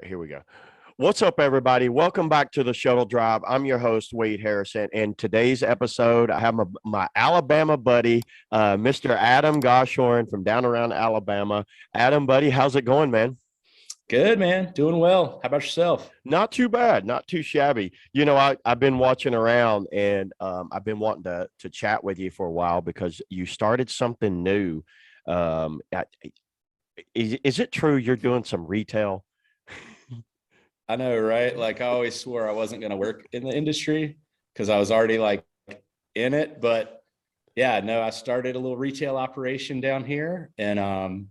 Here we go. What's up, everybody? Welcome back to the Shuttle Drive. I'm your host, Wade Harrison. And today's episode, I have my Alabama buddy, Mr. Adam Goshorn from down around Alabama. Adam, buddy, how's it going, man? Good, man. Doing well. How about yourself? Not too bad, not too shabby. I've been watching around and I've been wanting to chat with you for a while because you started something new. Um, I- is it true you're doing some retail? I know, right? Like I always swore I wasn't going to work in the industry because I was already like in it. But yeah, no, I started a little retail operation down here and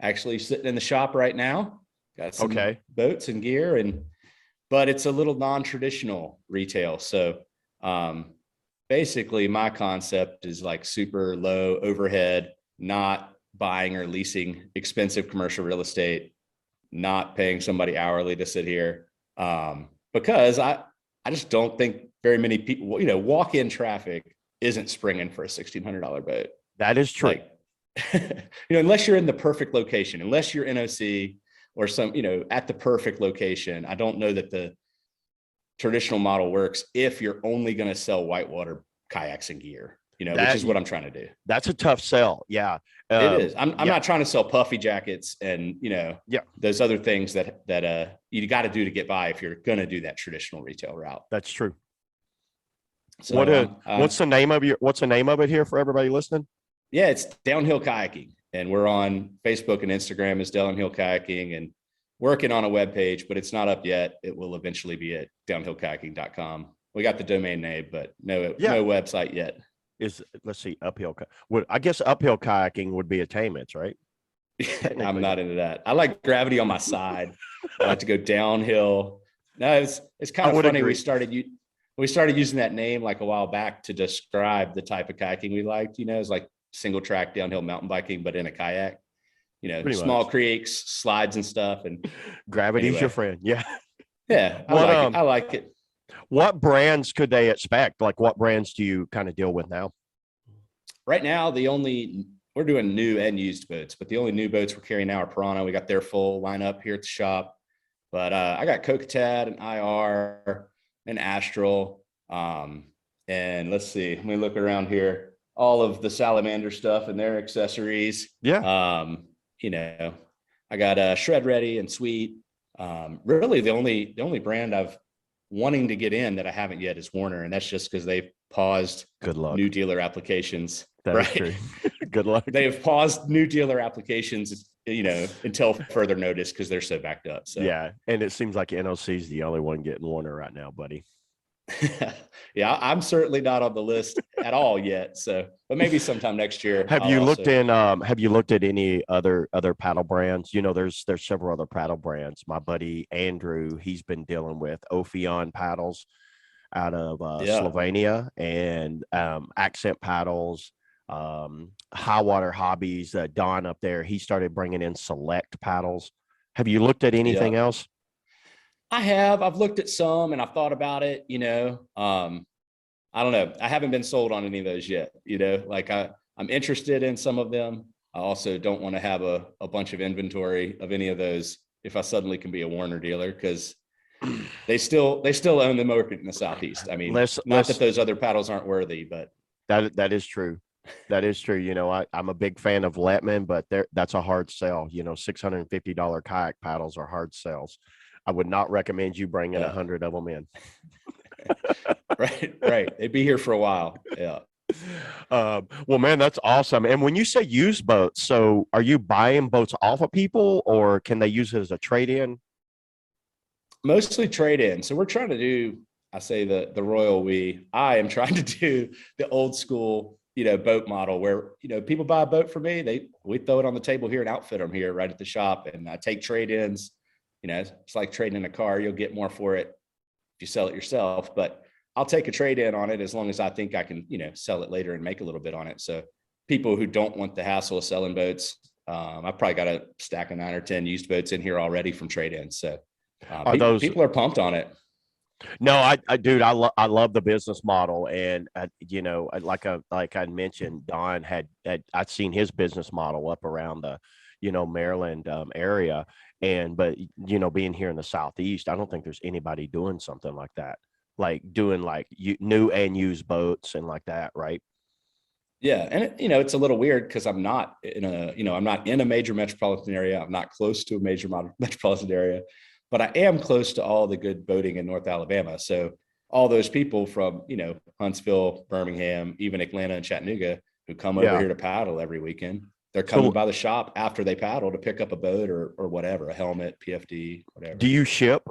actually sitting in the shop right now. Got some boats and gear but it's a little non-traditional retail. So basically my concept is like super low overhead, not buying or leasing expensive commercial real estate, not paying somebody hourly to sit here, because I just don't think very many people, walk-in traffic isn't springing for a $1,600 boat. That is true. Unless you're in the perfect location, unless you're NOC or some, at the perfect location. I don't know that the traditional model works if you're only going to sell whitewater kayaks and gear, which is what I'm trying to do. That's a tough sell. Yeah. It is. I'm not trying to sell puffy jackets and, those other things that you got to do to get by if you're going to do that traditional retail route. That's true. So what's the name of it here for everybody listening? Yeah, it's Downhill Kayaking, and we're on Facebook and Instagram as Downhill Kayaking, and working on a web page, but it's not up yet. It will eventually be at downhillkayaking.com. We got the domain name, but no website yet. Let's see, uphill. I guess uphill kayaking would be attainments, right? I'm not into that. I like gravity on my side. I like to go downhill. No, it's kind of funny. Agree. We started using that name like a while back to describe the type of kayaking we liked. It's like single track downhill mountain biking, but in a kayak. Small creeks, slides, and stuff. And gravity's your friend. Yeah. Yeah, I like it. What brands could they expect? Like, what brands do you kind of deal with now? Right now, we're doing new and used boats, but the only new boats we're carrying now are Piranha. We got their full lineup here at the shop. But I got Kokatad and IR and Astral. And let's see, let me look around here. All of the Salamander stuff and their accessories. Yeah. I got Shred Ready and Sweet. Really, the only brand I've wanting to get in that I haven't yet is Warner, and that's just because they've paused new dealer applications. That is true. Good luck. They have paused new dealer applications, until further notice because they're so backed up. So yeah, and it seems like NOC is the only one getting Warner right now, buddy. Yeah, I'm certainly not on the list at all yet. So, but maybe sometime next year. Have you looked at any other paddle brands? There's several other paddle brands. My buddy Andrew, he's been dealing with Ophion paddles out of Slovenia, and Accent paddles, High Water Hobbies. Don up there, he started bringing in Select paddles. Have you looked at anything else? I've looked at some and I've thought about it, I don't know. I haven't been sold on any of those yet, like I'm interested in some of them. I also don't want to have a bunch of inventory of any of those if I suddenly can be a Warner dealer, because they still own the market in the Southeast. I mean, not that those other paddles aren't worthy, but that is true. That is true. I'm a big fan of Letman, but that's a hard sell. $650 kayak paddles are hard sells. I would not recommend you bringing 100 of them in. Right. They'd be here for a while. Yeah. Well, man, that's awesome. And when you say used boats, so are you buying boats off of people, or can they use it as a trade-in? Mostly trade-in. So we're trying to do, I say the royal I am trying to do the old school, boat model where, people buy a boat from me. We throw it on the table here and outfit them here right at the shop. And I take trade-ins. It's like trading in a car. You'll get more for it if you sell it yourself, but I'll take a trade-in on it as long as I think I can, sell it later and make a little bit on it. So people who don't want the hassle of selling boats, I've probably got a stack of 9 or 10 used boats in here already from trade-ins. So people are pumped on it. No, I love the business model. And, like I mentioned, Don I'd seen his business model up around the, Maryland area. But being here in the Southeast, I don't think there's anybody doing something like that, like doing like new and used boats and like that, right? Yeah, and it's a little weird because I'm not in a major metropolitan area. I'm not close to a major metropolitan area, but I am close to all the good boating in North Alabama. So all those people from Huntsville, Birmingham, even Atlanta and Chattanooga who come over here to paddle every weekend, they're coming by the shop after they paddle to pick up a boat or whatever, a helmet, PFD, whatever. Do you ship?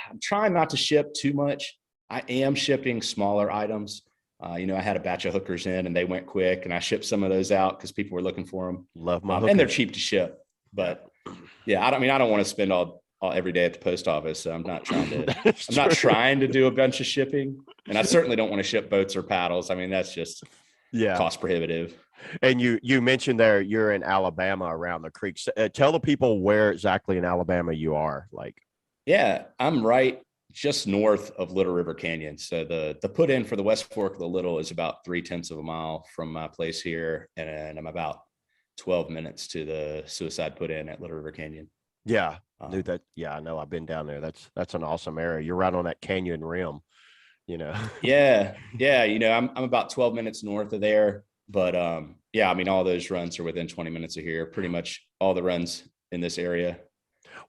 I'm trying not to ship too much. I am shipping smaller items. I had a batch of hookers in and they went quick, and I shipped some of those out because people were looking for them. Love my hookers. And they're cheap to ship. But yeah, I don't want to spend all every day at the post office. So I'm not trying to. Not trying to do a bunch of shipping, and I certainly don't want to ship boats or paddles. I mean, that's just cost prohibitive. And you mentioned there you're in Alabama around the creeks. Tell the people where exactly in Alabama you are. Yeah, I'm right just north of Little River Canyon. So the put in for the West Fork of the Little is about 0.3 of a mile from my place here. And I'm about 12 minutes to the suicide put in at Little River Canyon. Yeah. Dude, that, I know. I've been down there. That's an awesome area. You're right on that canyon rim, Yeah. I'm about 12 minutes north of there, but all those runs are within 20 minutes of here. Pretty much all the runs in this area.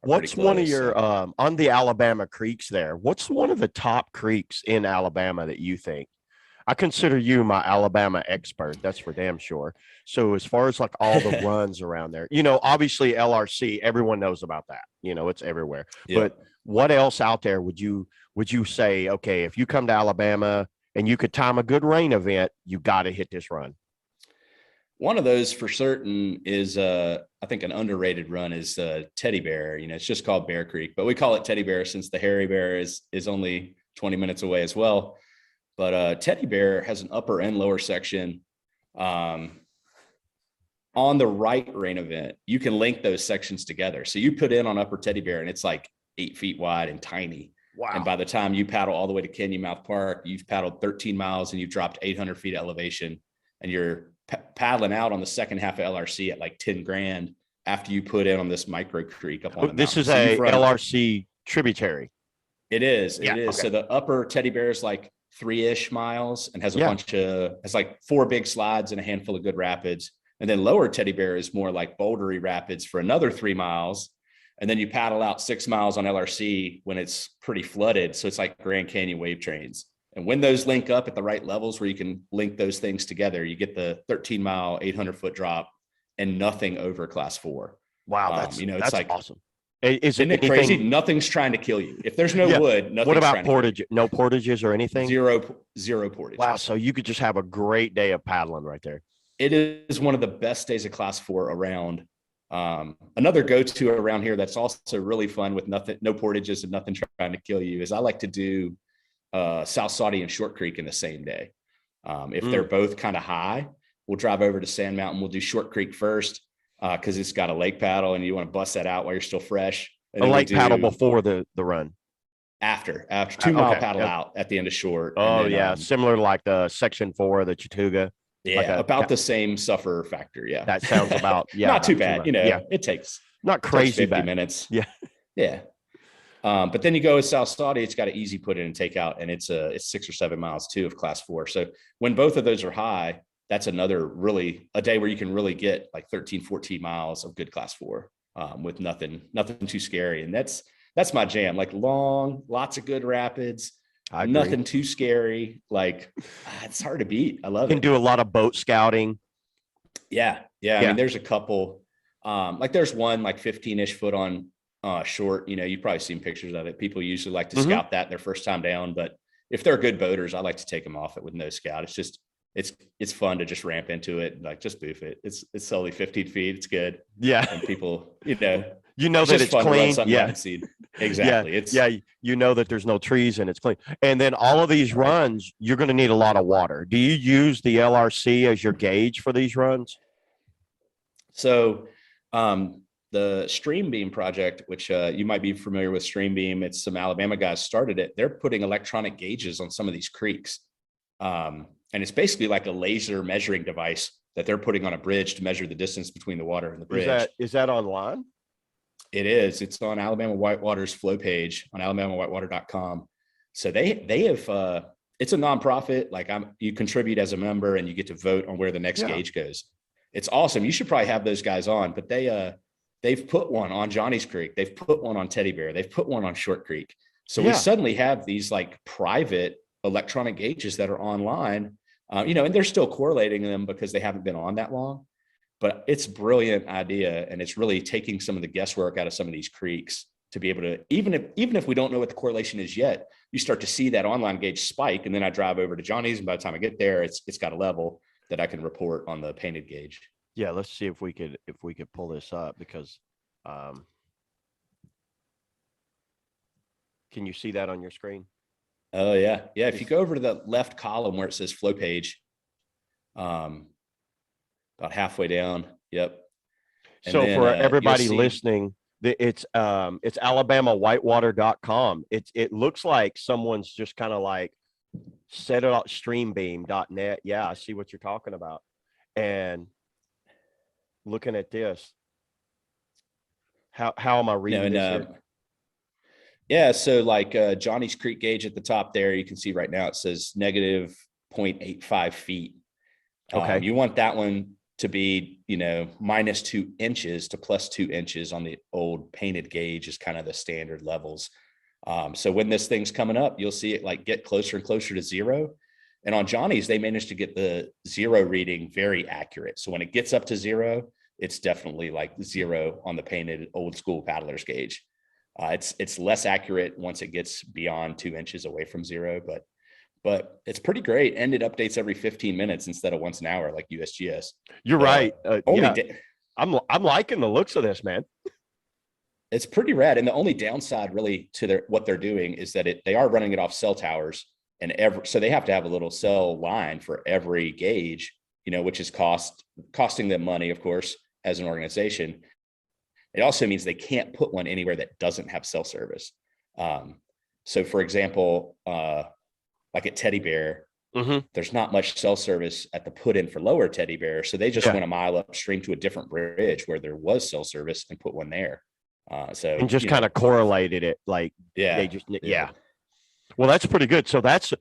What's one of your on the Alabama creeks there? What's one of the top creeks in Alabama that you think? I consider you my Alabama expert. That's for damn sure. So as far as like all the runs around there, obviously LRC, everyone knows about that. It's everywhere. But what else out there would you say, okay, if you come to Alabama and you could time a good rain event, you got to hit this run? One of those for certain is, I think an underrated run is Teddy Bear. It's just called Bear Creek, but we call it Teddy Bear since the Hairy Bear is only 20 minutes away as well. But Teddy Bear has an upper and lower section. On the right rain event, you can link those sections together. So you put in on Upper Teddy Bear and it's like 8 feet wide and tiny. Wow. And by the time you paddle all the way to Canyon Mouth Park, you've paddled 13 miles and you've dropped 800 feet elevation, and you're paddling out on the second half of LRC at like 10 grand after you put in on this micro creek up on the mountain. This is a LRC tributary. It is. Yeah, it is. okay. So the Upper Teddy Bear is like 3-ish miles and has has like 4 big slides and a handful of good rapids. And then Lower Teddy Bear is more like bouldery rapids for another 3 miles. And then you paddle out 6 miles on LRC when it's pretty flooded. So it's like Grand Canyon wave trains. And when those link up at the right levels where you can link those things together, you get the 13-mile, 800-foot drop and nothing over class 4. Wow. That's it's like awesome. Isn't it crazy? Nothing's trying to kill you. If there's no wood, nothing's. What about portage? No portages or anything? Zero portage. Wow. So you could just have a great day of paddling right there. It is one of the best days of class 4 around. Another go-to around here that's also really fun with no portages and nothing trying to kill you is I like to do South Saudi and Short Creek in the same day. If they're both kind of high, we'll drive over to Sand Mountain. We'll do Short Creek first because it's got a lake paddle and you want to bust that out while you're still fresh. And a lake paddle before the run. After 2 mile paddle out at the end of Short. Oh, then, similar to like the section 4 of the Chattooga. Yeah, like about the same suffer factor. Yeah, that sounds about not too bad. It takes not crazy 50 minutes. Yeah. But then you go with South Saudi, it's got an easy put in and take out, and it's 6 or 7 miles too of class 4. So when both of those are high, that's another a day where you can really get like 13, 14 miles of good class 4 with nothing too scary. And that's my jam. Like long, lots of good rapids. Nothing too scary. Like it's hard to beat. I love it. You can do a lot of boat scouting. Yeah. I mean, there's a couple. Like there's one like 15-ish foot on Short. You've probably seen pictures of it. People usually like to scout that their first time down, but if they're good boaters, I like to take them off it with no scout. It's just it's fun to just ramp into it and like just boof it. It's only 15 feet. It's good. Yeah, and people, that it's clean. Yeah, exactly. You know that there's no trees and it's clean. And then all of these runs, you're going to need a lot of water. Do you use the LRC as your gauge for these runs? So, the Streambeam Project, which you might be familiar with Streambeam, it's some Alabama guys started it. They're putting electronic gauges on some of these creeks. And it's basically like a laser measuring device that they're putting on a bridge to measure the distance between the water and the bridge. Is that online? It is. It's on Alabama Whitewater's flow page on alabamawhitewater.com. So they have, it's a nonprofit. Like you contribute as a member and you get to vote on where the next gauge goes. It's awesome. You should probably have those guys on, but they've put one on Johnny's Creek. They've put one on Teddy Bear. They've put one on Short Creek. So we suddenly have these like private electronic gauges that are online, and they're still correlating them because they haven't been on that long, but it's a brilliant idea. And it's really taking some of the guesswork out of some of these creeks to be able to, even if we don't know what the correlation is yet, you start to see that online gauge spike. And then I drive over to Johnny's, and by the time I get there, it's got a level that I can report on the painted gauge. Yeah. Let's see if we could pull this up, because, can you see that on your screen? Oh yeah. Yeah. If you go over to the left column where it says flow page, about halfway down. Yep. And so for everybody listening, it's alabamawhitewater.com. It looks like someone's just kind of like set it up streambeam.net. Yeah, I see what you're talking about. And looking at this, how am I reading this here? Yeah, so like Johnny's Creek gauge at the top there, you can see right now it says negative 0.85 feet. Okay. You want that one to be, minus 2 inches to plus 2 inches on the old painted gauge is kind of the standard levels. So when this thing's coming up, you'll see it like get closer and closer to zero. And on Johnny's, they managed to get the zero reading very accurate. So when it gets up to zero, it's definitely like zero on the painted old school paddler's gauge. It's less accurate once it gets beyond 2 inches away from zero, but it's pretty great. And it updates every 15 minutes instead of once an hour, like USGS. You're right. I'm liking the looks of this, man. It's pretty rad. And the only downside really to what they're doing is that they are running it off cell towers, and so they have to have a little cell line for every gauge, which is costing them money, of course, as an organization. It also means they can't put one anywhere that doesn't have cell service. So for example, like at Teddy Bear, there's not much cell service at the put in for lower Teddy Bear. So they just went a mile upstream to a different bridge where there was cell service and put one there. And just kind of correlated it. Like, they just, Well, that's pretty good. So that's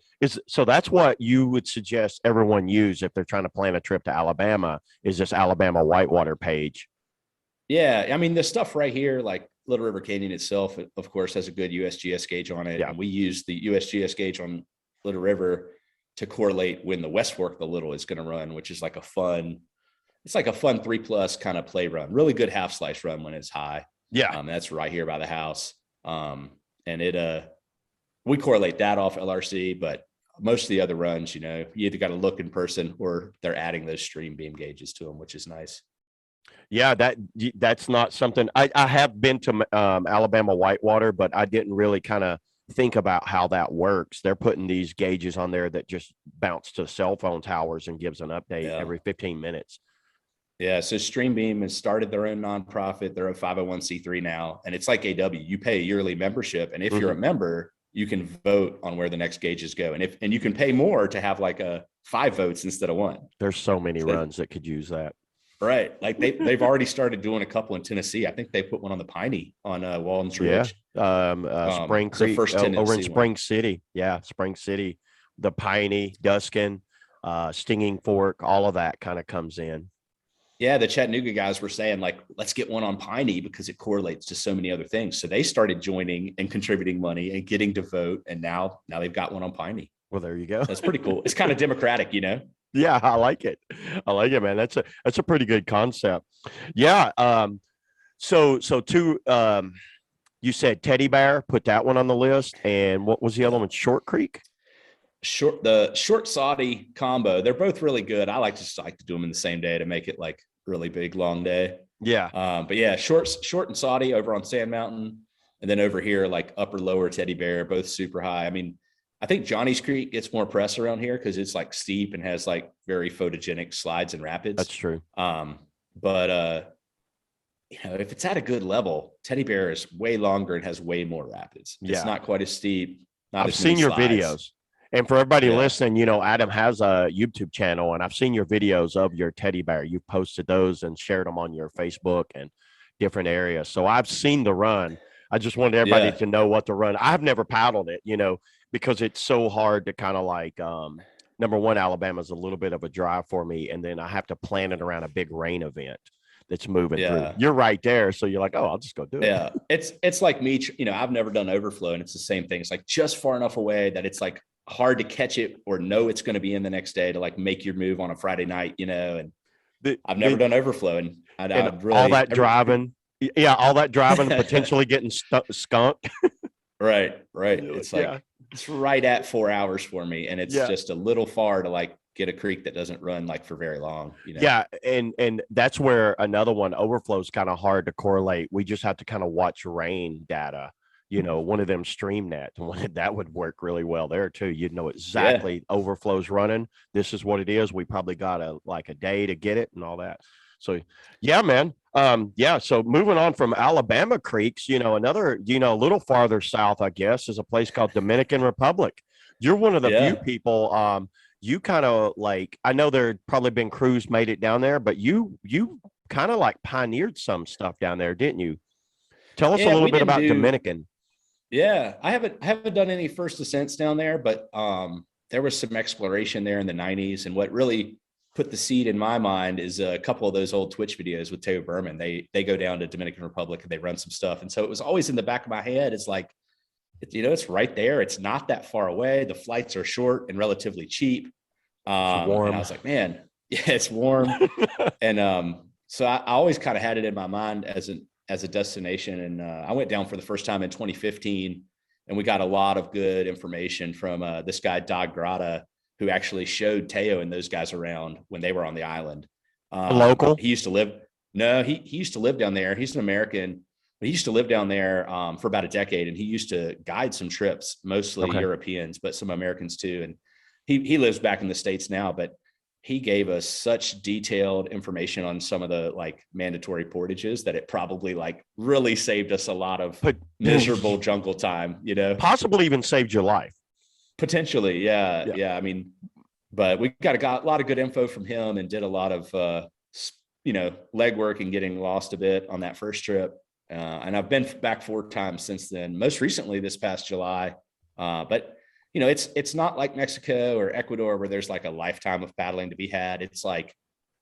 what you would suggest everyone use if they're trying to plan a trip to Alabama, is this Alabama Whitewater page. Yeah. I mean, the stuff right here, like Little River Canyon itself, of course, has a good USGS gauge on it. Yeah. And we use the USGS gauge on Little River to correlate when the West Fork of the Little is going to run, which is like a fun 3+ kind of play run. Really good half slice run when it's high. Yeah. That's right here by the house. And we correlate that off LRC, but most of the other runs, you either got to look in person or they're adding those stream beam gauges to them, which is nice. Yeah, that's not something I have been to Alabama Whitewater, but I didn't really kind of think about how that works. They're putting these gauges on there that just bounce to cell phone towers and gives an update every 15 minutes. Yeah, so Streambeam has started their own nonprofit. They're a 501c3 now, and it's like AW. You pay a yearly membership, and if you're a member, you can vote on where the next gauges go, and you can pay more to have like 5 votes instead of 1. There's so many runs that could use that. Right. Like they've already started doing a couple in Tennessee. I think they put one on the Piney on Walden's Ridge. Yeah. Spring Creek over in Spring City. Yeah. Spring City, the Piney, Duskin, Stinging Fork, all of that kind of comes in. Yeah. The Chattanooga guys were saying like, let's get one on Piney because it correlates to so many other things. So they started joining and contributing money and getting to vote. And now they've got one on Piney. Well, there you go. That's pretty cool. It's kind of democratic, Yeah, I like it. Man. That's a pretty good concept. Yeah. So you said Teddy Bear, put that one on the list. And what was the other one? Short Creek? The short Saudi combo. They're both really good. I like to do them in the same day to make it like really big, long day. Yeah. But yeah, short and Saudi over on Sand Mountain. And then over here, like upper, lower Teddy Bear, both super high. I mean, I think Johnny's Creek gets more press around here because it's like steep and has like very photogenic slides and rapids. That's true. But if it's at a good level, Teddy Bear is way longer and has way more rapids. It's not quite as steep. I've seen your videos. And for everybody Yeah. listening, you know, Adam has a YouTube channel, and I've seen your videos of your teddy bear. You've posted those and shared them on your Facebook and different areas. So I've seen the run. I just wanted everybody Yeah. to know what the run. I've never paddled it, you know, because it's so hard to kind of like number one, Alabama's a little bit of a drive for me, and then I have to plan it around a big rain event that's moving through. Yeah. You're right there, so you're like, oh, I'll just go do it. Yeah. It's like me, you know, I've never done overflow, and it's the same thing. It's like just far enough away that it's like hard to catch it or know it's going to be in the next day to like make your move on a Friday night, you know. And I've never done overflow, and I'd really all that driving. Yeah, all that driving, potentially getting skunked. Right. It's like it's right at 4 hours for me, and it's just a little far to like get a creek that doesn't run like for very long, you know. Yeah, and that's where another one, overflow, is kind of hard to correlate. We just have to kind of watch rain data. You know, one of them StreamNet, and that would work really well there too. You'd know exactly overflow's running. This is what it is. We probably got a day to get it and all that. So yeah, man. So moving on from Alabama creeks, you know, another, you know, a little farther south, I guess, is a place called Dominican Republic. You're one of the few people, you kind of like, I know there had probably been crews made it down there, but you kind of like pioneered some stuff down there, didn't you? Tell us a little bit about Dominican. Yeah, I haven't done any first ascents down there, but there was some exploration there in the 90s. And what really put the seed in my mind is a couple of those old Twitch videos with Teo Berman. They go down to Dominican Republic and they run some stuff. And so it was always in the back of my head. It's like, you know, it's right there. It's not that far away. The flights are short and relatively cheap. Warm. And I was like, man, yeah, it's warm. And so I always kind of had it in my mind as a destination. And I went down for the first time in 2015, and we got a lot of good information from this guy, Doug Grata, who actually showed Teo and those guys around when they were on the island. Local? He used to live. No, he used to live down there. He's an American, but he used to live down there for about a decade, and he used to guide some trips, mostly Europeans, but some Americans too. And he lives back in the States now, but he gave us such detailed information on some of the like mandatory portages that it probably like really saved us a lot of miserable jungle time, you know, possibly even saved your life. Potentially. Yeah. I mean, but we got a lot of good info from him and did a lot of, you know, legwork and getting lost a bit on that first trip. And I've been back 4 times since then, most recently this past July. But you know, it's not like Mexico or Ecuador where there's like a lifetime of paddling to be had. It's like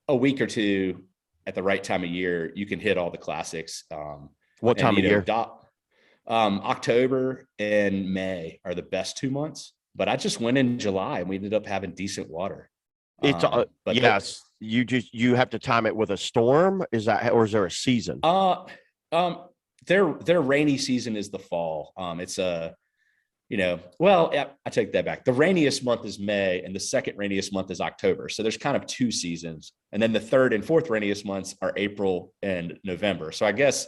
a week or two at the right time of year, you can hit all the classics. What time of year? October and May are the best 2 months, but I just went in July and we ended up having decent water. It's but yes, you have to time it with a storm. Is that, or is there a season? Their rainy season is the fall. It's you know, well, I take that back. The rainiest month is May and the second rainiest month is October. So there's kind of 2 seasons. And then the third and fourth rainiest months are April and November. So I guess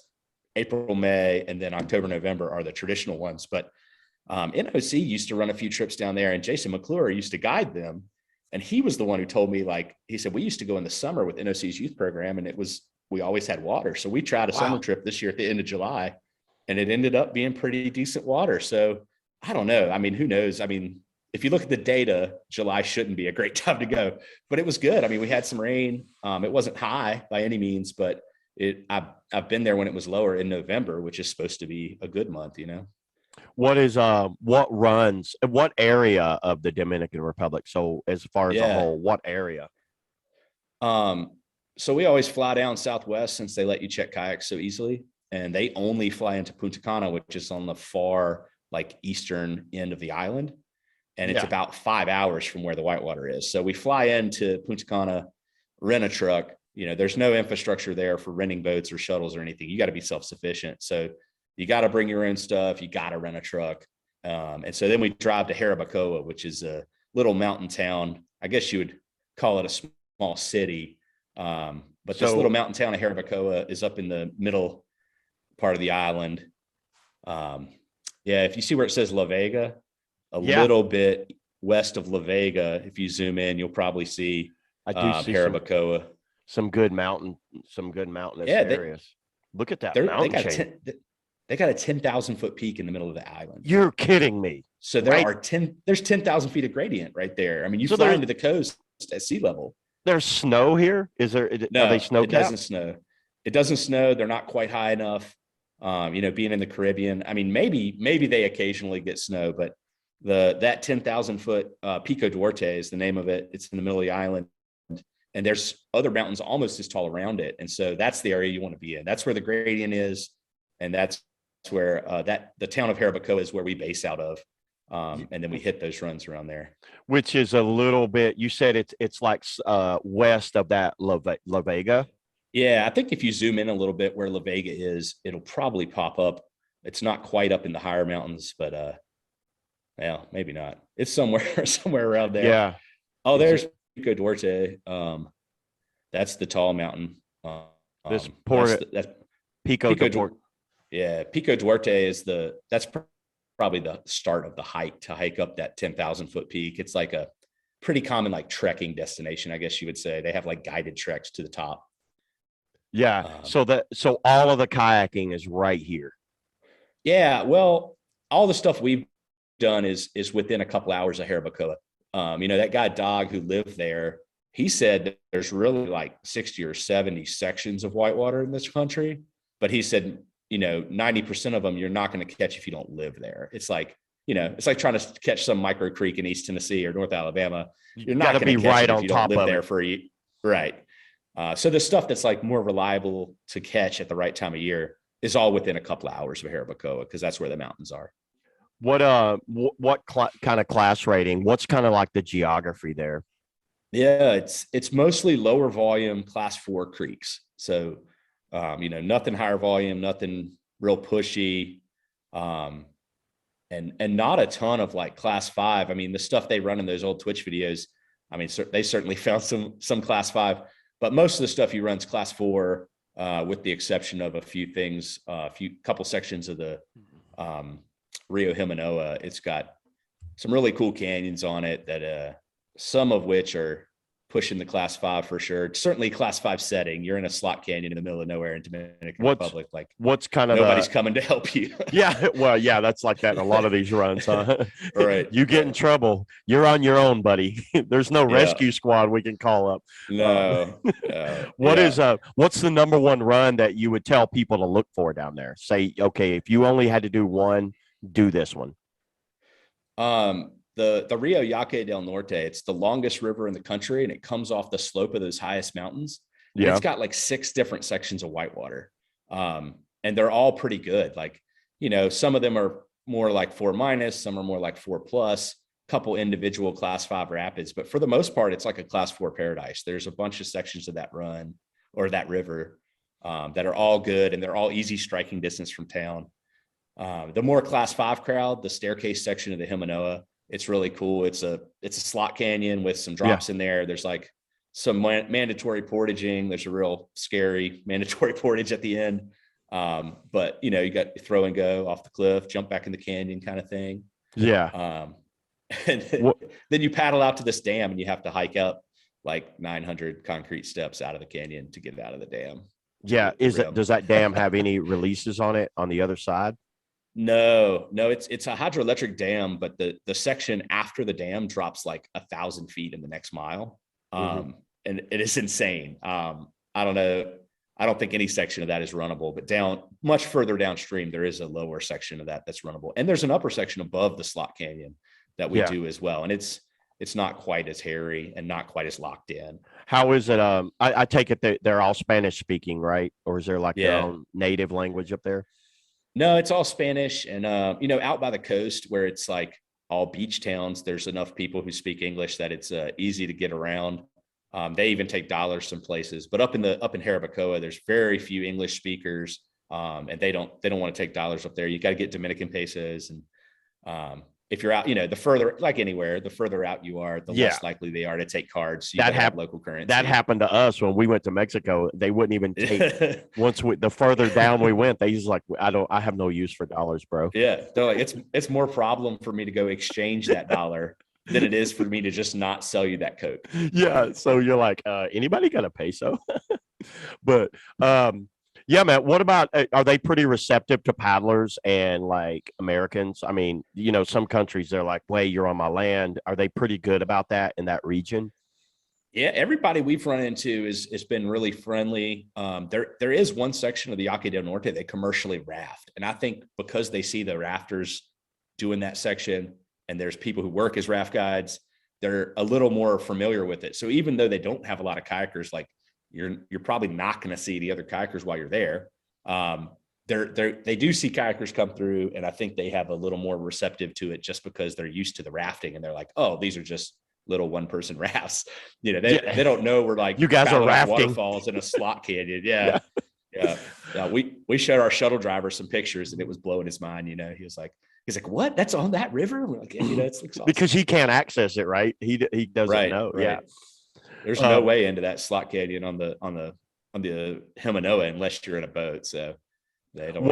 April, May, and then October, November are the traditional ones. But NOC used to run a few trips down there, and Jason McClure used to guide them. And he was the one who told me, like, he said, we used to go in the summer with NOC's youth program, and we always had water. So we tried a summer trip this year at the end of July, and it ended up being pretty decent water. So I don't know. I mean, who knows? I mean, if you look at the data, July shouldn't be a great time to go, but it was good. I mean, we had some rain. It wasn't high by any means, but I've been there when it was lower in November, which is supposed to be a good month, you know. What area of the Dominican Republic? So as far as a whole, what area? So we always fly down Southwest since they let you check kayaks so easily, and they only fly into Punta Cana, which is on the far like eastern end of the island, and it's about 5 hours from where the whitewater is. So we fly into Punta Cana, rent a truck. You know, there's no infrastructure there for renting boats or shuttles or anything. You got to be self-sufficient. So you got to bring your own stuff. You got to rent a truck. And so then we drive to Jarabacoa, which is a little mountain town. I guess you would call it a small city. But this little mountain town of Jarabacoa is up in the middle part of the island. Yeah, if you see where it says La Vega, little bit west of La Vega, if you zoom in, you'll probably see Jarabacoa. Some good mountainous areas. Look at that mountain chain. They got a 10,000-foot peak in the middle of the island. You're kidding me. So there's 10,000 feet of gradient right there. I mean, you fly into the coast at sea level. There's snow here. No, are they snow capped? It doesn't snow. It doesn't snow. They're not quite high enough. Being in the Caribbean, I mean, maybe they occasionally get snow, but that 10,000-foot Pico Duarte is the name of it. It's in the middle of the island, and there's other mountains almost as tall around it. And so that's the area you want to be in. That's where the gradient is, and that's where the town of Jarabacoa is where we base out of. And then we hit those runs around there, which is a little bit. You said it's like west of that La Vega. Yeah, I think if you zoom in a little bit where La Vega is, it'll probably pop up. It's not quite up in the higher mountains, but yeah, maybe not. It's somewhere around there. Yeah. Oh, there's Pico Duarte. That's the tall mountain. That's Pico Duarte. Yeah, Pico Duarte that's probably the start of the hike to hike up that 10,000-foot peak. It's like a pretty common like trekking destination, I guess you would say. They have like guided treks to the top. Yeah. So all of the kayaking is right here. Yeah. Well, all the stuff we've done is within a couple hours of Jarabacoa. That guy Dog who lived there, he said that there's really like 60 or 70 sections of whitewater in this country, but he said, 90% of them you're not going to catch if you don't live there. It's like, it's like trying to catch some micro creek in East Tennessee or North Alabama. You're not going to be right on top of there for you. Right. So the stuff that's like more reliable to catch at the right time of year is all within a couple of hours of Jarabacoa, because that's where the mountains are. What kind of class rating? What's kind of like the geography there? Yeah, it's mostly lower volume class 4 creeks. So, nothing higher volume, nothing real pushy, and not a ton of like class 5. I mean, the stuff they run in those old Twitch videos, I mean, they certainly found some class 5, but most of the stuff you run's class 4, with the exception of a few things, couple sections of the Rio Himanoa. It's got some really cool canyons on it that some of which are pushing the class 5 for sure. Certainly class 5 setting. You're in a slot canyon in the middle of nowhere in Dominican Republic. Like, what's kind of nobody's coming to help you. Yeah, well, yeah, that's like that in a lot of these runs, huh? Right. You get in trouble, you're on your own, buddy. There's no rescue squad we can call up. No. What's the number one run that you would tell people to look for down there? Say, okay, if you only had to do one, do this one. The Rio Yaque del Norte, it's the longest river in the country, and it comes off the slope of those highest mountains. Yeah. It's got like 6 different sections of whitewater. And they're all pretty good. Like, some of them are more like 4-, some are more like 4+, couple individual class 5 rapids, but for the most part, it's like a class 4 paradise. There's a bunch of sections of that run or that river that are all good, and they're all easy striking distance from town. The more class 5 crowd, the staircase section of the Himanoa, it's really cool. It's a slot canyon with some drops in there. There's like some mandatory portaging. There's a real scary mandatory portage at the end. But you got throw and go off the cliff, jump back in the canyon kind of thing. Yeah. And then you paddle out to this dam, and you have to hike up like 900 concrete steps out of the canyon to get out of the dam. Yeah. Does that dam have any releases on it on the other side? No, it's a hydroelectric dam, but the section after the dam drops like 1,000 feet in the next mile. And it is insane. I don't know. I don't think any section of that is runnable, but much further downstream, there is a lower section of that's runnable. And there's an upper section above the slot canyon that we do as well. And it's not quite as hairy and not quite as locked in. How is it? I take it that they're all Spanish speaking, right? Or is there like their own native language up there? No, it's all Spanish. And, out by the coast where it's like all beach towns, there's enough people who speak English that it's easy to get around. They even take dollars some places, but up in Jarabacoa, there's very few English speakers. And they don't want to take dollars up there. You got to get Dominican pesos. And if you're out, the further, like anywhere, the further out you are, the less likely they are to take cards. So you have local currency. That happened to us when we went to Mexico. They wouldn't even take the further down we went. They just like, I have no use for dollars, bro. Yeah. They're like, it's more problem for me to go exchange that dollar than it is for me to just not sell you that Coke. Yeah. So you're like, anybody got a peso? But, Yeah, man. What about are they pretty receptive to paddlers and like Americans? I mean, some countries they're like, "Wait, you're on my land." Are they pretty good about that in that region? Yeah, everybody we've run into has been really friendly. There is one section of the Yaque del Norte they commercially raft, and I think because they see the rafters doing that section, and there's people who work as raft guides, they're a little more familiar with it. So even though they don't have a lot of kayakers, like you're probably not going to see the other kayakers while you're there. They do see kayakers come through, and I think they have a little more receptive to it just because they're used to the rafting, and they're like, oh, these are just little one-person rafts. They don't know we're like you guys are rafting waterfalls in a slot canyon. Yeah. Yeah. We showed our shuttle driver some pictures, and it was blowing his mind. He's like, what? That's on that river? We're like, it's awesome. Because he can't access it, right? He doesn't know. Right. Yeah. There's no way into that slot canyon on the Himanoa unless you're in a boat. So they don't.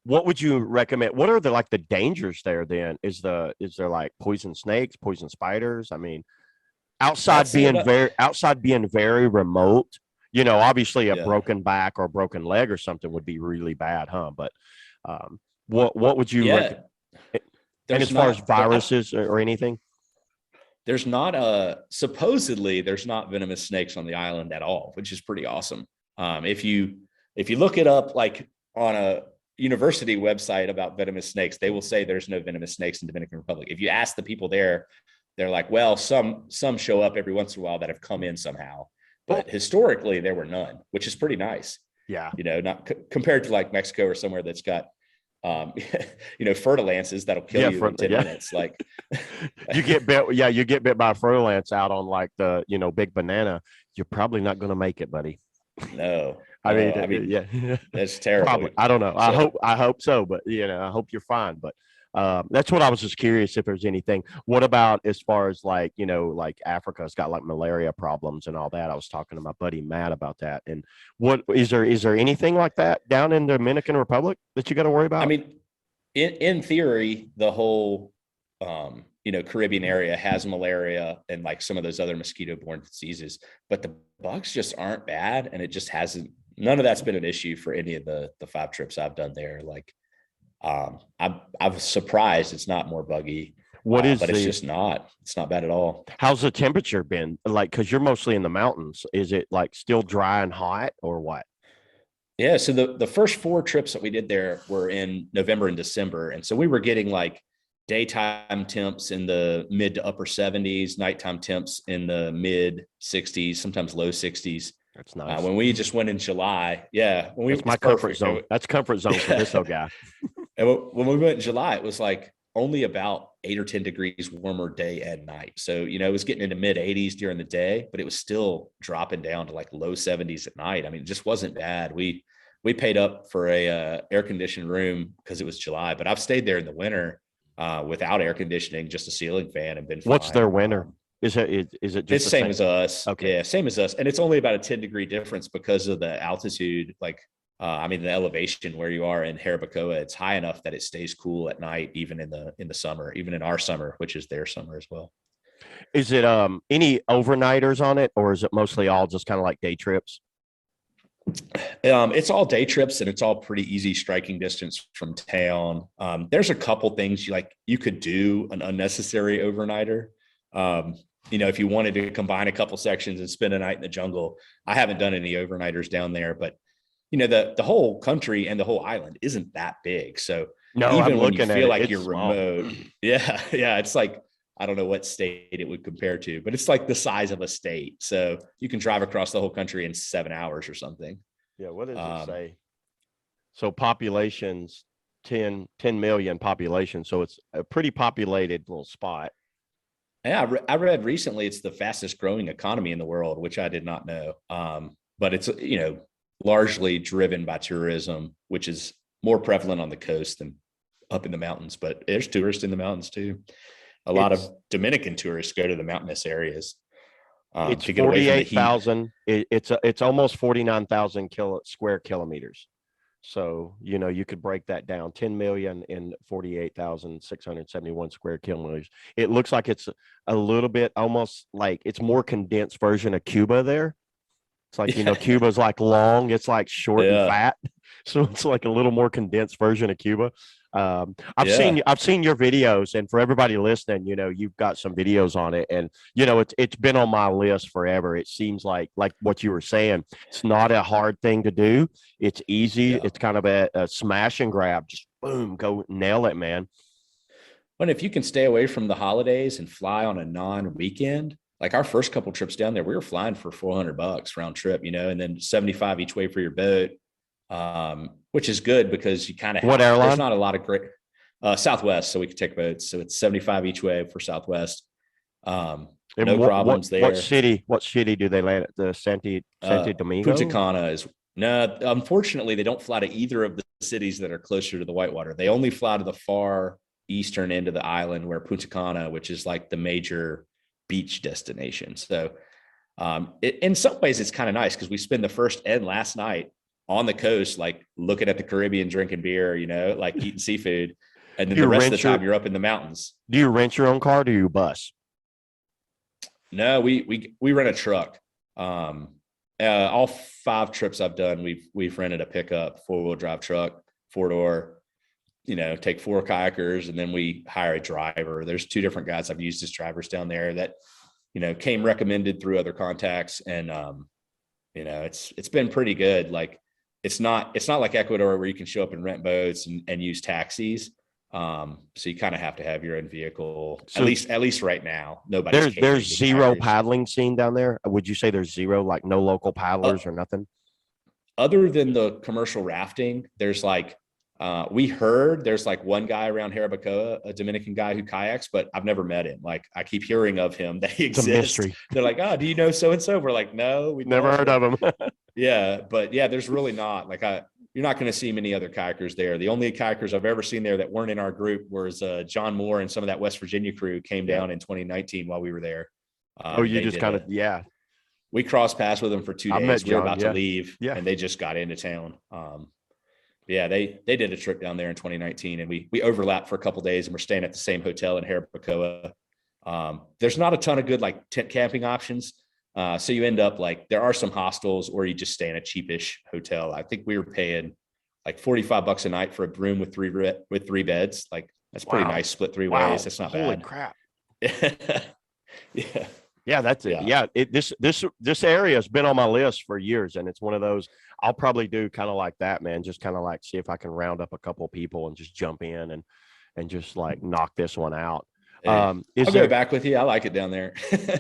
What would you recommend? What are the dangers there? Then is there like poison snakes, poison spiders? I mean, outside being very remote. Obviously a broken back or broken leg or something would be really bad, huh? But what would you recommend? And as far as viruses or anything? There's not supposedly there's not venomous snakes on the island at all, which is pretty awesome. If you look it up like on a university website about venomous snakes, they will say there's no venomous snakes in Dominican Republic. If you ask the people there, they're like, well, some show up every once in a while that have come in somehow, but historically there were none, which is pretty nice. Yeah. Not compared to like Mexico or somewhere that's got fertilances that'll kill you in 10 minutes. Like you get bit by a fertilance out on like the big banana, you're probably not going to make it, buddy. No. I mean yeah, that's terrible. Probably. I don't know. So, I hope so, but I hope you're fine. But that's what I was just curious if there's anything. What about as far as like Africa's got like malaria problems and all that? I was talking to my buddy Matt about that. And what is there anything like that down in the Dominican Republic that you got to worry about? I mean, in theory, the whole Caribbean area has malaria and like some of those other mosquito-borne diseases, but the bugs just aren't bad, and it just hasn't. None of that's been an issue for any of the 5 trips I've done there. Like, I'm surprised it's not more buggy. But it's just not. It's not bad at all. How's the temperature been? Like, because you're mostly in the mountains. Is it like still dry and hot or what? Yeah. So the first 4 trips that we did there were in November and December, and so we were getting like daytime temps in the mid to upper 70s, nighttime temps in the mid 60s, sometimes low 60s. That's nice. When we just went in July, that's my comfort zone. That's comfort zone for this old guy. And when we went in July, it was like only about 8 or 10 degrees warmer day and night. So, it was getting into mid 80s during the day, but it was still dropping down to like low 70s at night. I mean, it just wasn't bad. We paid up for a air conditioned room because it was July, but I've stayed there in the winter without air conditioning, just a ceiling fan, and been fine. What's their winter? Is it just it's the same as us? Okay. Yeah, same as us. And it's only about a 10-degree difference because of the altitude. Like, the elevation where you are in Jarabacoa, it's high enough that it stays cool at night, even in the summer, even in our summer, which is their summer as well. Is it any overnighters on it, or is it mostly all just kind of like day trips? It's all day trips, and it's all pretty easy striking distance from town. There's a couple things you could do an unnecessary overnighter. If you wanted to combine a couple sections and spend a night in the jungle. I haven't done any overnighters down there, but the whole country and the whole island isn't that big. So even when you feel like you're remote, yeah, it's like, I don't know what state it would compare to, but it's like the size of a state. So you can drive across the whole country in 7 hours or something. Yeah. What does it say? So population's 10 million population. So it's a pretty populated little spot. Yeah. I read recently it's the fastest growing economy in the world, which I did not know. But it's, largely driven by tourism, which is more prevalent on the coast than up in the mountains, but there's tourists in the mountains too. A lot of Dominican tourists go to the mountainous areas. It's 48,000. It's almost 49,000 square kilometers. So, you could break that down, 10 million in 48,671 square kilometers. It looks like it's a little bit almost like it's more condensed version of Cuba there. It's like, Cuba's like long, it's like short and Yeah. fat. So it's like a little more condensed version of Cuba. I've Yeah. seen your videos, and for everybody listening, you've got some videos on it, and it's been on my list forever. It seems like what you were saying, it's not a hard thing to do. It's easy. Yeah. It's kind of a smash and grab. Just boom, go nail it, man. But if you can stay away from the holidays and fly on a non-weekend, like our first couple trips down there, we were flying for $400 round trip, and then 75 each way for your boat, which is good because you kind of What airline? There's not a lot of great Southwest, so we could take boats. So it's 75 each way for Southwest. No problems there. What city do they land at? The Santo Domingo? Punta Cana is no. Unfortunately, they don't fly to either of the cities that are closer to the whitewater. They only fly to the far eastern end of the island, where Punta Cana, which is like the major beach destination. So in some ways it's kind of nice because we spend the first and last night on the coast, like looking at the Caribbean, drinking beer, like eating seafood. And then the rest of the time you're up in the mountains. Do you rent your own car? Or do you bus? No, we rent a truck. All 5 trips I've done, we've rented a pickup, 4-wheel drive truck, 4-door, take 4 kayakers, and then we hire a driver. There's 2 different guys I've used as drivers down there that, came recommended through other contacts. And, it's been pretty good. Like it's not like Ecuador where you can show up and rent boats and use taxis. So you kind of have to have your own vehicle, so at least right now. There's zero paddling scene down there. Would you say there's zero, like no local paddlers or nothing? Other than the commercial rafting, there's like, we heard there's like one guy around Jarabacoa, a Dominican guy who kayaks, but I've never met him. Like I keep hearing of him, that he exists. It's a mystery. They're like, oh, do you know so-and-so? We're like, no, we never heard of him. Yeah. But yeah, there's really not like, you're not going to see many other kayakers there. The only kayakers I've ever seen there that weren't in our group was John Moore and some of that West Virginia crew came down in 2019 while we were there. You just kind of, yeah. We crossed paths with them for 2 days. We were about to leave and they just got into town. Yeah, they did a trip down there in 2019 and we overlapped for a couple of days and we're staying at the same hotel in Jarabacoa. There's not a ton of good like tent camping options. So you end up like there are some hostels or you just stay in a cheapish hotel. I think we were paying like $45 a night for a room with 3 beds. Like that's pretty nice. Split 3 ways. That's not Holy bad. Crap. Yeah. Yeah, that's it. Yeah, this area has been on my list for years, and it's one of those I'll probably do kind of like that, man. Just kind of like see if I can round up a couple of people and just jump in and just like knock this one out. I'll go back with you. I like it down there.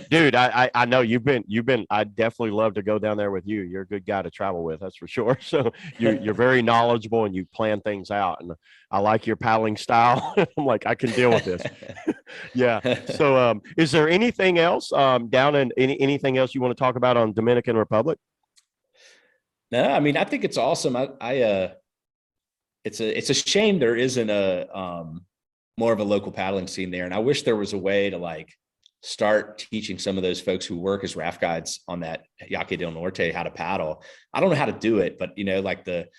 Dude, I know you've been, I definitely love to go down there with you. You're a good guy to travel with, that's for sure. So you're very knowledgeable and you plan things out, and I like your paddling style. I'm like, I can deal with this. Yeah. So, is there anything else, down in anything else you want to talk about on Dominican Republic? No, I mean, I think it's awesome. It's a shame there isn't more of a local paddling scene there. And I wish there was a way to like start teaching some of those folks who work as raft guides on that Yaque del Norte how to paddle. I don't know how to do it, but like the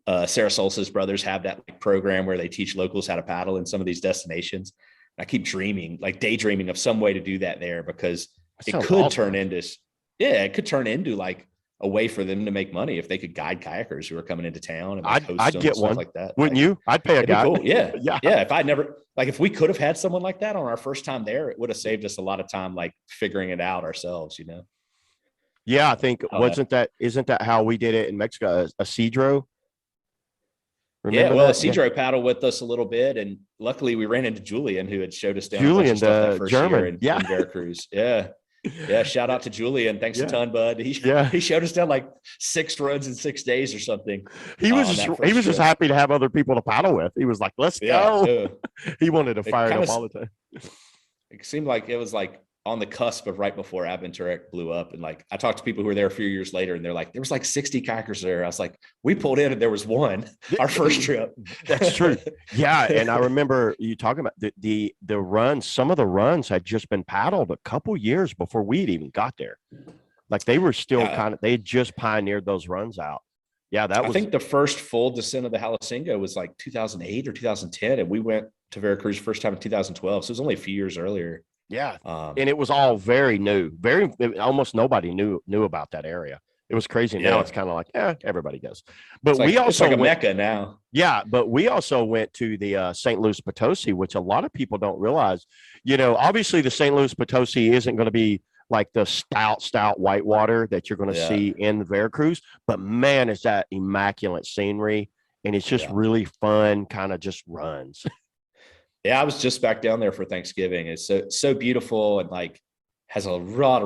Sarah Solsis brothers have that like program where they teach locals how to paddle in some of these destinations. I keep daydreaming of some way to do that there, because it could turn into like a way for them to make money if they could guide kayakers who are coming into town. And I'd get one like that. Wouldn't you? I'd pay a guy. Cool. Yeah. If we could have had someone like that on our first time there, it would have saved us a lot of time, like figuring it out ourselves, Yeah. I think, isn't that how we did it in Mexico? A Cedro? Remember a Cedro paddled with us a little bit. And luckily we ran into Julian, who had showed us down that first German. year in Veracruz. Yeah. Yeah, shout out to Julian. Thanks a ton, bud. He showed us down like 6 runs in 6 days or something. He was just happy to have other people to paddle with. He was like, let's go. He wanted to fire it up all the time. It seemed like it was like on the cusp of right before Aventurec blew up. And like, I talked to people who were there a few years later and they're like, there was like 60 kayakers there. I was like, we pulled in and there was one, our first trip. That's true. Yeah. And I remember you talking about the runs. Some of the runs had just been paddled a couple years before we'd even got there. Like they were still they had just pioneered those runs out. Yeah. I think the first full descent of the Halasinga was like 2008 or 2010. And we went to Veracruz first time in 2012. So it was only a few years earlier. Yeah. And it was all very new. Almost nobody knew about that area. It was crazy. Now it's kind of like, everybody goes. But it's like, we also it's like a mecca now. Yeah, but we also went to the St. Luis Potosi, which a lot of people don't realize. Obviously the St. Luis Potosi isn't going to be like the stout whitewater that you're going to see in the Veracruz, but man, is that immaculate scenery, and it's just really fun, kind of just runs. Yeah, I was just back down there for Thanksgiving. It's so beautiful, and like has a lot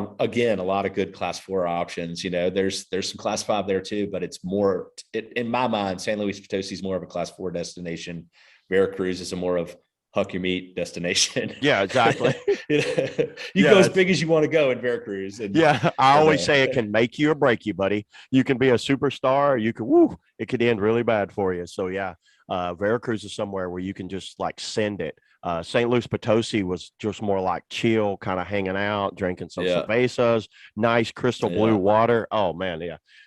of good class 4 options. There's some class 5 there too, but it's more in my mind, San Luis Potosi is more of a class 4 destination. Veracruz is a more of huck your meat destination. Yeah, exactly. You go as big as you want to go in Veracruz. I always say it can make you or break you, buddy. You can be a superstar, or you can, it could end really bad for you. So Veracruz is somewhere where you can just like send it. St. Luis Potosi was just more like chill, kind of hanging out, drinking some cervezas, nice crystal blue water. Oh man,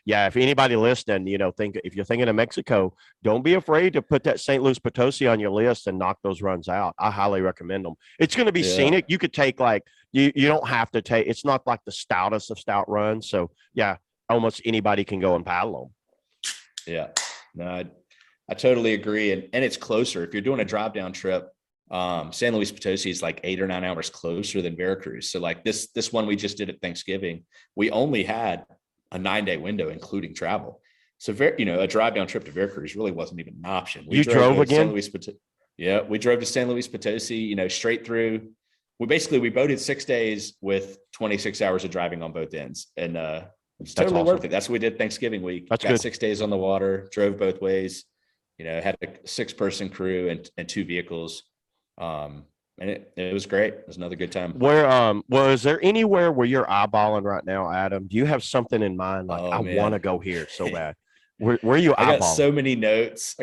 yeah. If anybody listening, if you're thinking of Mexico, don't be afraid to put that St. Luis Potosi on your list and knock those runs out. I highly recommend them. It's going to be scenic. You could take you don't have to take. It's not like the stoutest of stout runs. So almost anybody can go and paddle them. Yeah, no, I totally agree, and it's closer if you're doing a drive down trip. San Luis Potosi is like 8 or 9 hours closer than Veracruz. So like this one we just did at Thanksgiving, we only had a 9-day window, including travel. So a drive down trip to Veracruz really wasn't even an option. You drove again? We drove to San Luis Potosi, straight through. We boated 6 days with 26 hours of driving on both ends. And it's totally awesome. Worth it. That's what we did Thanksgiving week. Got good. 6 days on the water, drove both ways, had a 6-person crew and 2 vehicles. And it was great. It was another good time. Is there anywhere where you're eyeballing right now, Adam? Do you have something in mind? Like, I want to go here so bad. Where are you eyeballing? I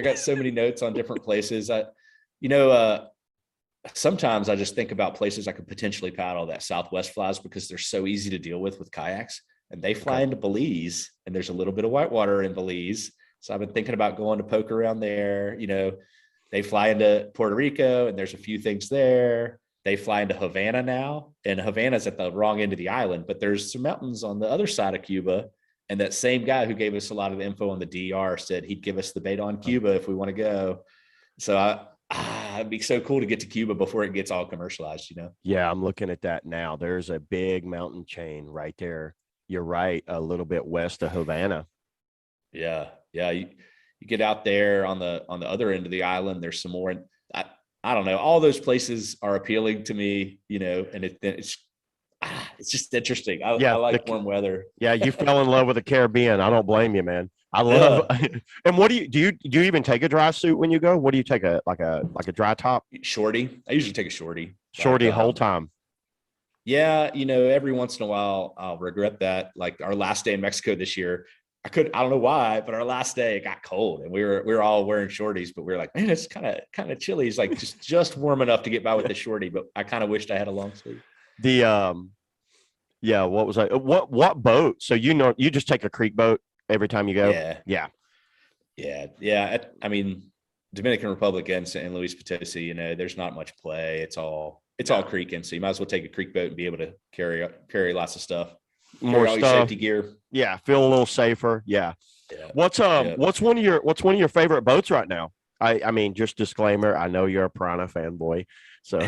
got so many notes on different places. Sometimes I just think about places I could potentially paddle that Southwest flies, because they're so easy to deal with kayaks, and they fly into Belize, and there's a little bit of whitewater in Belize. So I've been thinking about going to poke around there. They fly into Puerto Rico, and there's a few things there. They fly into Havana now, and Havana's at the wrong end of the island, but there's some mountains on the other side of Cuba. And that same guy who gave us a lot of the info on the DR said he'd give us the bait on Cuba if we want to go. So it'd be so cool to get to Cuba before it gets all commercialized, Yeah, I'm looking at that now. There's a big mountain chain right there. You're right, a little bit west of Havana. Yeah. You get out there on the other end of the island, there's some more. And I don't know, all those places are appealing to me, and it's just interesting. I like warm weather. Yeah, you fell in love with the Caribbean. I don't blame you, man. I love. And what do you even take a dry suit when you go? What do you take, like a dry top? Shorty. I usually take a shorty. Shorty whole time. Yeah, every once in a while I'll regret that. Like our last day in Mexico this year, I don't know why, but our last day it got cold, and we were all wearing shorties, but we were like, man, it's kind of chilly. It's like just warm enough to get by with the shorty, but I kind of wished I had a long sleeve. What was what boat? So you just take a creek boat every time you go? Yeah. I mean, Dominican Republic and San Luis Potosi, there's not much play. It's all creeking, so you might as well take a creek boat and be able to carry lots of stuff. More all stuff. Your safety gear. Yeah, feel a little safer. Yeah. What's one of your favorite boats right now? I mean, just disclaimer, I know you're a Piranha fanboy, so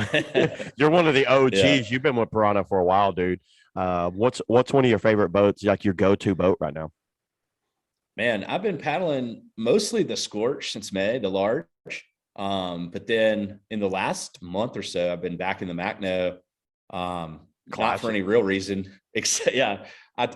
you're one of the OGs. Yeah. You've been with Piranha for a while, dude. What's one of your favorite boats, like your go-to boat right now? Man, I've been paddling mostly the Scorch since May, the large. But then in the last month or so, I've been back in the Macno. Not for any real reason. I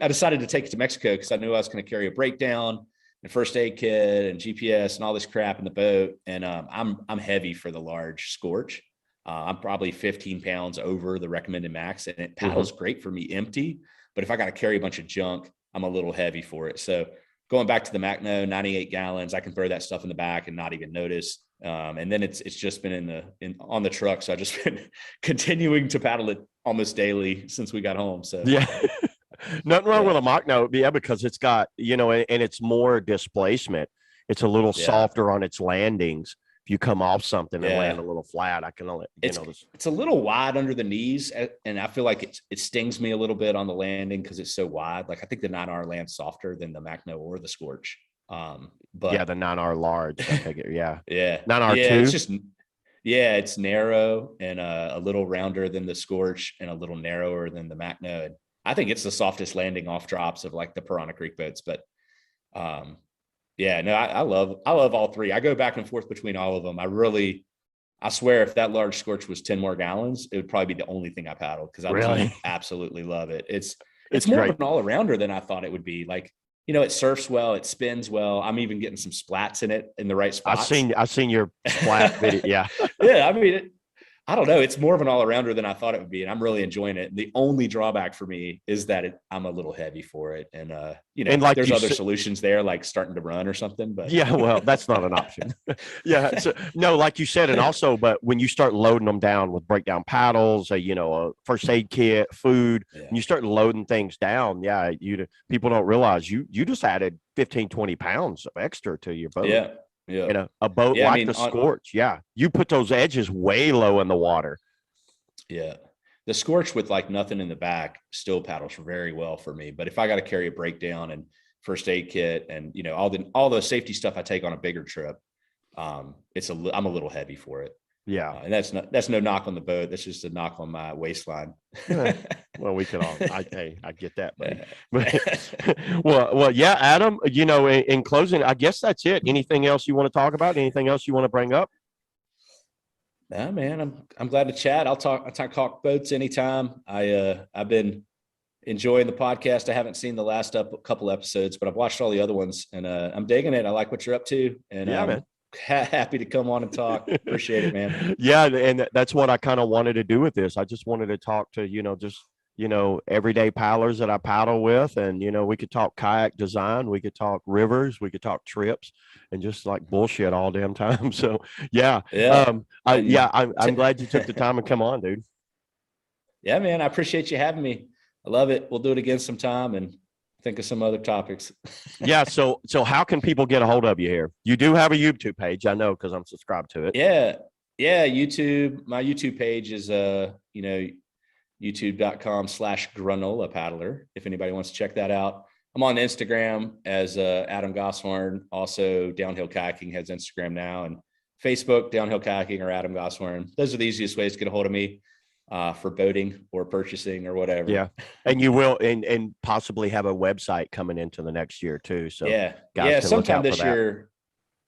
decided to take it to Mexico because I knew I was going to carry a breakdown and first aid kit and GPS and all this crap in the boat. And I'm heavy for the large Scorch. I'm probably 15 pounds over the recommended max, and it paddles great for me empty. But if I got to carry a bunch of junk, I'm a little heavy for it. So going back to the Macno, 98 gallons, I can throw that stuff in the back and not even notice. And then it's just been on the truck. So I've just been continuing to paddle it almost daily since we got home. So yeah, nothing wrong with a Macno. Yeah, because it's got, and it's more displacement. It's a little softer on its landings. if you come off something and Yeah. land a little flat, I can only, it's a little wide under the knees, and I feel like it stings me a little bit on the landing because it's so wide. Like I think the 9R lands softer than the Macno or the Scorch. But yeah, the 9R large. I think yeah, 9R2. it's just it's narrow and a little rounder than the Scorch and a little narrower than the Macno. And I think it's the softest landing off drops of like the Piranha Creek boats. But I love all three. I go back and forth between all of them. I swear if that large Scorch was 10 more gallons, it would probably be the only thing I paddled because I really absolutely love it. It's more great. of an all-arounder than I thought it would be. Like, it surfs well, it spins well. I'm even getting some splats in it in the right spots. I've seen your splat video. Yeah. Yeah. I mean, I don't know. It's more of an all-arounder than I thought it would be, and I'm really enjoying it. The only drawback for me is that I'm a little heavy for it, and and like there's other solutions there, like starting to run or something. But yeah, well, that's not an option. Yeah, so, no, like you said, and also, but when you start loading them down with breakdown paddles, a first aid kit, food, and you start loading things down, people don't realize you just added 15, 20 pounds of extra to your boat. Yeah. Yeah. A boat like the Scorch. You put those edges way low in the water. Yeah. The Scorch with like nothing in the back still paddles very well for me. But if I got to carry a breakdown and first aid kit and, all the safety stuff I take on a bigger trip, I'm a little heavy for it. Yeah. And that's no knock on the boat. That's just a knock on my waistline. Well, we can all, I get that, buddy. Well, yeah, Adam, in closing, I guess that's it. Anything else you want to talk about? Anything else you want to bring up? Nah, man, I'm glad to chat. I'll talk boats anytime. I've been enjoying the podcast. I haven't seen the last couple episodes, but I've watched all the other ones and I'm digging it. I like what you're up to. And man. Happy to come on and talk. Appreciate it, man. Yeah, and that's what I kind of wanted to do with this. I just wanted to talk to everyday paddlers that I paddle with, and we could talk kayak design, we could talk rivers, we could talk trips, and just like bullshit all damn time. So I'm glad you took the time to come on, dude. Yeah, man, I appreciate you having me. I love it. We'll do it again sometime and think of some other topics. Yeah. So how can people get a hold of you here? You do have a YouTube page, I know, because I'm subscribed to it. Yeah. YouTube. My YouTube page is youtube.com/granola paddler. If anybody wants to check that out. I'm on Instagram as Adam Goshorn. Also, Downhill Kayaking has Instagram now, and Facebook, Downhill Kayaking or Adam Goshorn. Those are the easiest ways to get a hold of me. For boating or purchasing or whatever. Yeah. And you will, and possibly have a website coming into the next year too. So sometime this year,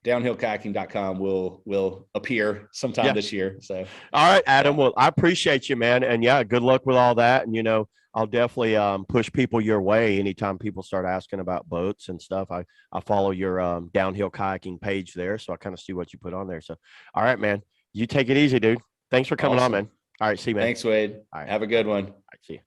downhillkayaking.com will appear sometime this year. So, all right, Adam. Well, I appreciate you, man. And good luck with all that. And, I'll definitely push people your way anytime people start asking about boats and stuff. I follow your Downhill Kayaking page there. So I kind of see what you put on there. So, all right, man, you take it easy, dude. Thanks for coming on, man. All right, see you, man. Thanks, Wade. All right. Have a good one. All right, see you.